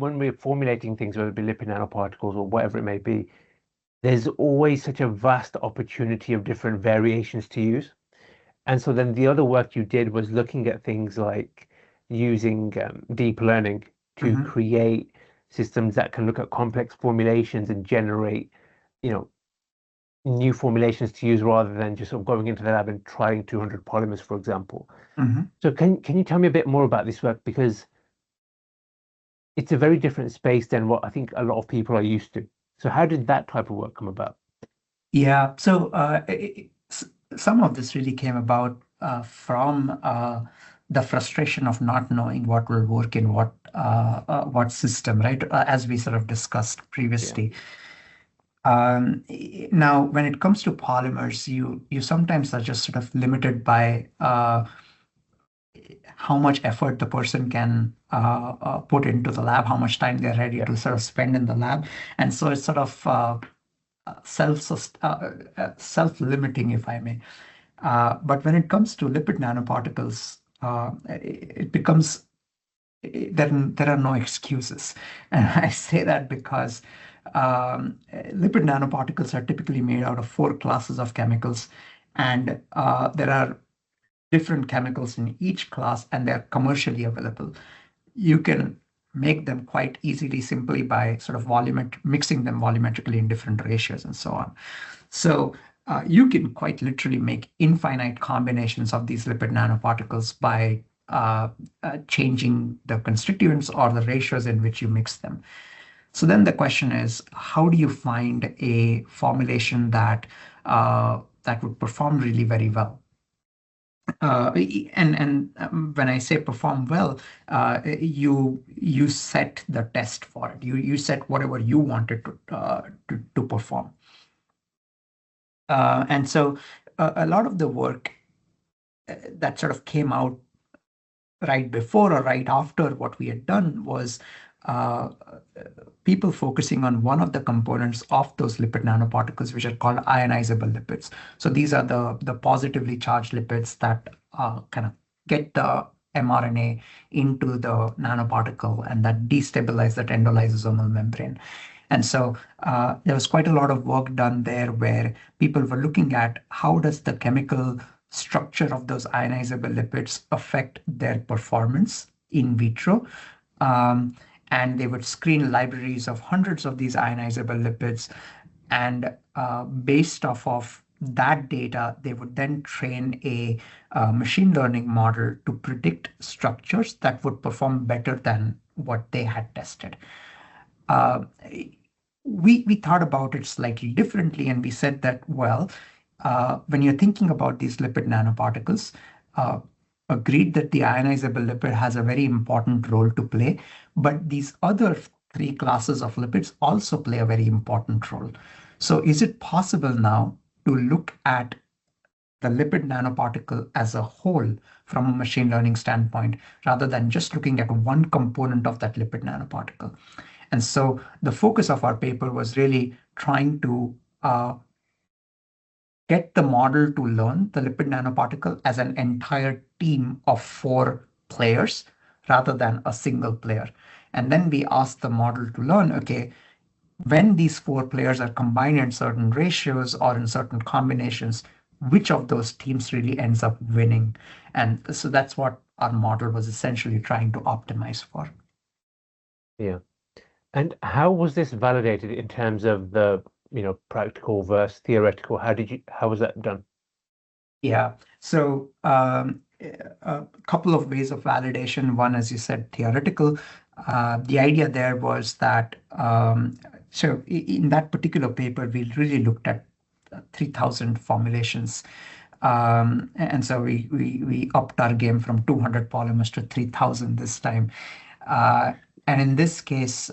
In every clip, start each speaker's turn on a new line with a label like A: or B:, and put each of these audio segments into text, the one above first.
A: when we're formulating things, whether it be lipid nanoparticles or whatever it may be, there's always such a vast opportunity of different variations to use. And so then the other work you did was looking at things like using deep learning to
B: Mhm.
A: create systems that can look at complex formulations and generate, you know, new formulations to use rather than just sort of going into the lab and trying 200 polymers, for example.
B: Mhm.
A: So can you tell me a bit more about this work? Because it's a very different space than what I think a lot of people are used to. So how did that type of work come about?
B: Yeah. So some of this really came about from the frustration of not knowing what will work in what system, right? As we sort of discussed
A: Yeah.
B: previously. Now, when it comes to polymers, you sometimes are just sort of limited by how much effort the person can put into the lab, how much time they're ready
A: Yeah.
B: to sort of spend in the lab, and so it's sort of self-limiting, if I may. But when it comes to lipid nanoparticles, it becomes there are no excuses. And I say that because lipid nanoparticles are typically made out of four classes of chemicals, and there are different chemicals in each class, and they're commercially available. You can make them quite easily simply by sort of mixing them volumetrically in different ratios and so on. So you can quite literally make infinite combinations of these lipid nanoparticles by changing the constituents or the ratios in which you mix them. So then the question is, how do you find a formulation that would perform really very well? And when I say perform well, you set the test for it. You set whatever you wanted to perform. And so a lot of the work that sort of came out right before or right after what we had done was uh, people focusing on one of the components of those lipid nanoparticles, which are called ionizable lipids. So these are the positively charged lipids that kind of get the mRNA into the nanoparticle and that destabilize that endolysosomal membrane. And so there was quite a lot of work done there where people were looking at how does the chemical structure of those ionizable lipids affect their performance in vitro. Um, and they would screen libraries of hundreds of these ionizable lipids. And based off of that data, they would then train a machine learning model to predict structures that would perform better than what they had tested. Uh, we thought about it slightly differently, and we said that, well, when you're thinking about these lipid nanoparticles, uh, agreed that the ionizable lipid has a very important role to play, but these other three classes of lipids also play a very important role. So is it possible now to look at the lipid nanoparticle as a whole from a machine learning standpoint, rather than just looking at one component of that lipid nanoparticle? And so the focus of our paper was really trying to get the model to learn the lipid nanoparticle as an entire team of four players rather than a single player. And then we asked the model to learn, okay, when these four players are combined in certain ratios or in certain combinations, which of those teams really ends up winning? And so that's what our model was essentially trying to optimize for.
A: Yeah. And how was this validated in terms of the, practical versus theoretical? How was that done?
B: Yeah. So a couple of ways of validation. One, as you said, theoretical. The idea there was that so in that particular paper, we really looked at 3,000 formulations. And so we upped our game from 200 polymers to 3,000 this time. Uh, and in this case,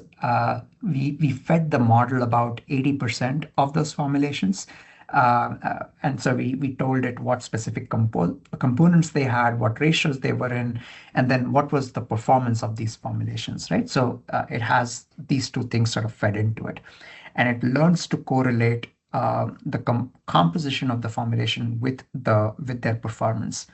B: we fed the model about 80% of those formulations. And so we told it what specific components they had, what ratios they were in, and then what was the performance of these formulations, right? So it has these two things sort of fed into it. And it learns to correlate the composition of the formulation with their performance.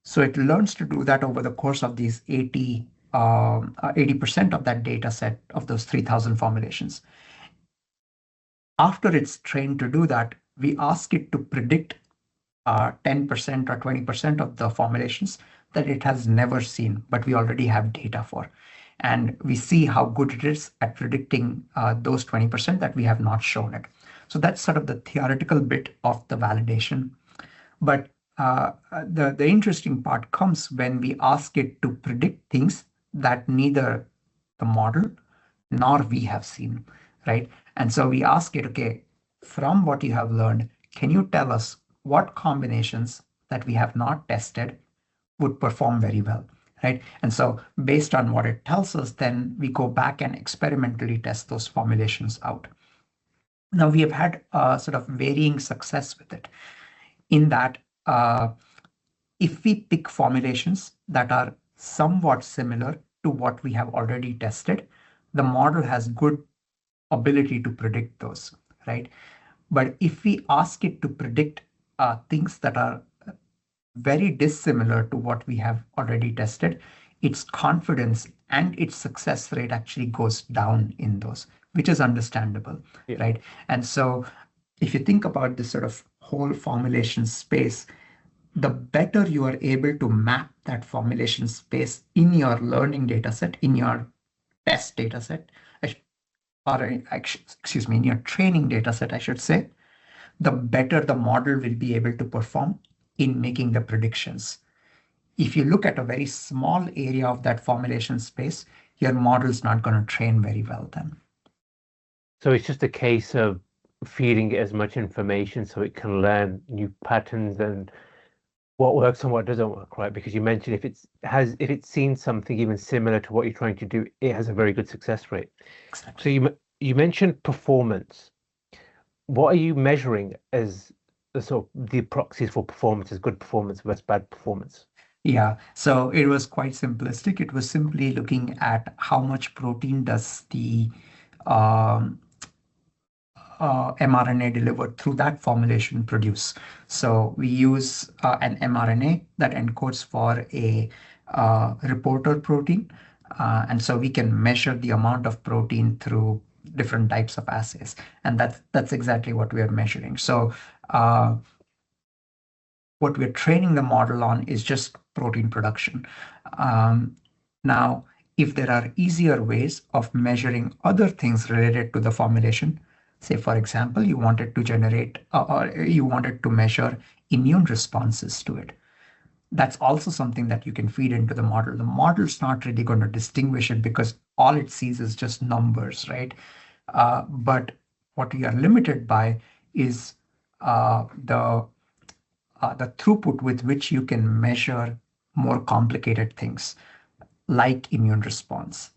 B: So it learns to do that over the course of these 80 80% of that data set of those 3,000 formulations. After it's trained to do that, we ask it to predict 10% or 20% of the formulations that it has never seen, but we already have data for. And we see how good it is at predicting those 20% that we have not shown it. So that's sort of the theoretical bit of the validation. But the interesting part comes when we ask it to predict things that neither the model nor we have seen, right? And so we ask it, okay, from what you have learned, can you tell us what combinations that we have not tested would perform very well, right? And so based on what it tells us, then we go back and experimentally test those formulations out. Now we have had sort of varying success with it in that if we pick formulations that are somewhat similar to what we have already tested, the model has good ability to predict those, right? But if we ask it to predict things that are very dissimilar to what we have already tested, its confidence and its success rate actually goes down in those, which is understandable, right? And so if you think about this sort of whole formulation space, the better you are able to map that formulation space in your learning data set, in your test data set, or excuse me, in your training data set, I should say, the better the model will be able to perform in making the predictions. If you look at a very small area of that formulation space, your model is not going to train very well then.
A: So it's just a case of feeding it as much information so it can learn new patterns and what works and what doesn't work, right? Because you mentioned if it's seen something even similar to what you're trying to do, it has a very good success rate.
B: Exactly.
A: So you mentioned performance. What are you measuring as the proxies for performance, as good performance versus bad performance?
B: Yeah, so it was quite simplistic. It was simply looking at how much protein does the mRNA delivered through that formulation produce. So we use an mRNA that encodes for a reporter protein. And so we can measure the amount of protein through different types of assays. And that's exactly what we are measuring. So what we're training the model on is just protein production. Now, if there are easier ways of measuring other things related to the formulation, say, for example, you wanted to generate or you wanted to measure immune responses to it, that's also something that you can feed into the model. The model's not really going to distinguish it because all it sees is just numbers, right? But what we are limited by is the throughput with which you can measure more complicated things like immune response,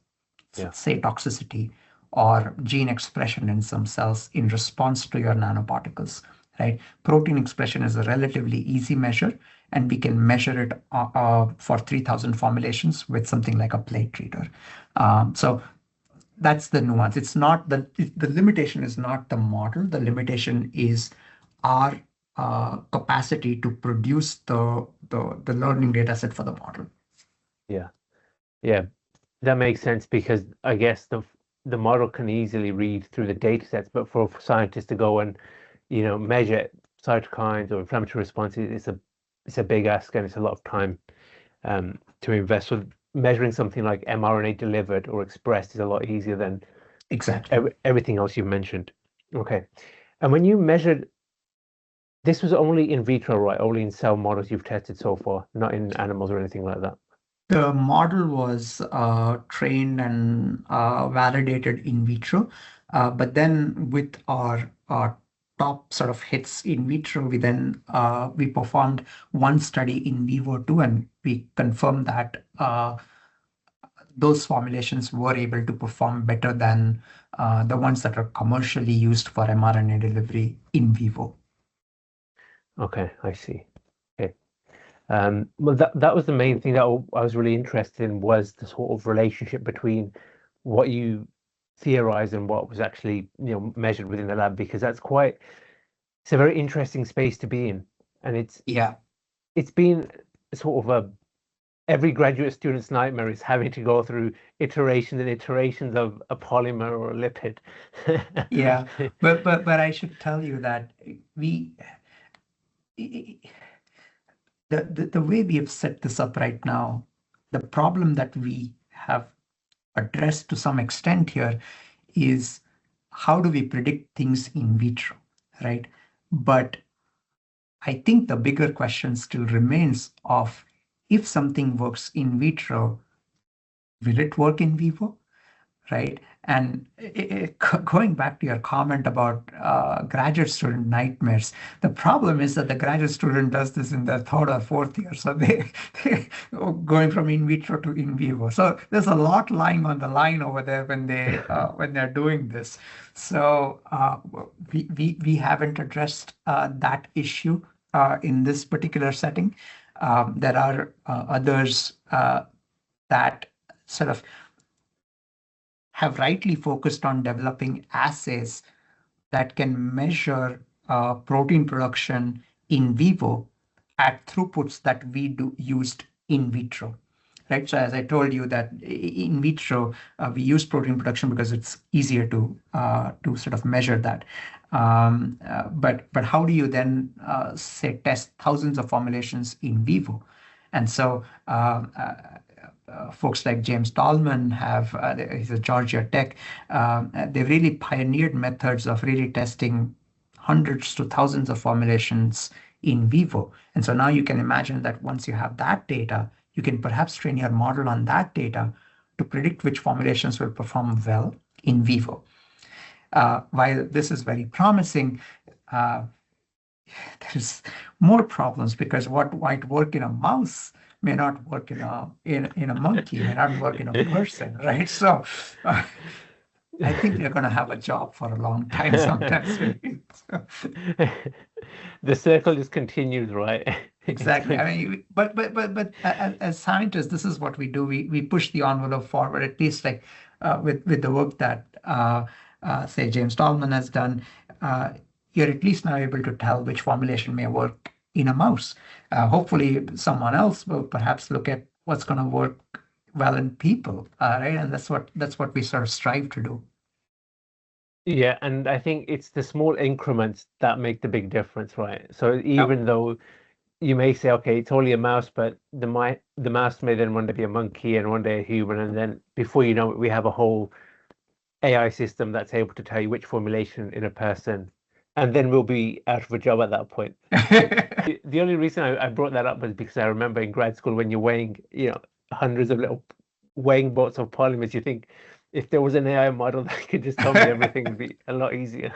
B: say toxicity, or gene expression in some cells in response to your nanoparticles, right? Protein expression is a relatively easy measure, and we can measure it for 3,000 formulations with something like a plate reader. So that's the nuance. It's not the limitation is not the model. The limitation is our capacity to produce the learning data set for the model.
A: Yeah, that makes sense because I guess the model can easily read through the data sets, but for scientists to go and measure cytokines or inflammatory responses, it's a big ask and it's a lot of time to invest. So measuring something like mRNA delivered or expressed is a lot easier than
B: exactly
A: everything else you've mentioned. Okay, and when you measured, this was only in vitro, right? Only in cell models you've tested so far, not in animals or anything like that.
B: The model was trained and validated in vitro, but then with our top sort of hits in vitro, we performed one study in vivo too, and we confirmed that those formulations were able to perform better than the ones that are commercially used for mRNA delivery in vivo.
A: Okay, I see. Okay. Well, that was the main thing that I was really interested in, was the sort of relationship between what you theorized and what was actually measured within the lab, because it's a very interesting space to be in, and it's been sort of every graduate student's nightmare is having to go through iterations and iterations of a polymer or a lipid.
B: Yeah, but I should tell you that we the way we have set this up right now, the problem that we have addressed to some extent here is how do we predict things in vitro, right? But I think the bigger question still remains of if something works in vitro, will it work in vivo? Right? And going back to your comment about graduate student nightmares, the problem is that the graduate student does this in their third or fourth year. So they going from in vitro to in vivo. So there's a lot lying on the line over there when they're doing this. So we haven't addressed that issue in this particular setting. There are others that sort of have rightly focused on developing assays that can measure protein production in vivo at throughputs that we do used in vitro. Right. So as I told you that in vitro, we use protein production because it's easier to sort of measure that. But how do you then say test thousands of formulations in vivo? And so folks like James Tallman have, he's a Georgia Tech, they've really pioneered methods of really testing hundreds to thousands of formulations in vivo. And so now you can imagine that once you have that data, you can perhaps train your model on that data to predict which formulations will perform well in vivo. While this is very promising, there's more problems because what might work in a mouse may not work in a monkey, may not work in a person, right? So I think we're going to have a job for a long time sometimes.
A: The circle just continues, right?
B: Exactly. I mean, but as scientists, this is what we do. We push the envelope forward. At least like with the work that say James Tallman has done. You're at least now able to tell which formulation may work in a mouse. Hopefully, someone else will perhaps look at what's going to work well in people, right? And that's what we sort of strive to do.
A: Yeah, and I think it's the small increments that make the big difference, right? So even though you may say, okay, it's only a mouse, but the mouse may then one day be a monkey and one day a human, and then before you know it, we have a whole AI system that's able to tell you which formulation in a person, and then we'll be out of a job at that point. The only reason I brought that up was because I remember in grad school when you're weighing, hundreds of little weighing boats of polymers, you think if there was an AI model that could just tell me everything, it'd be a lot easier.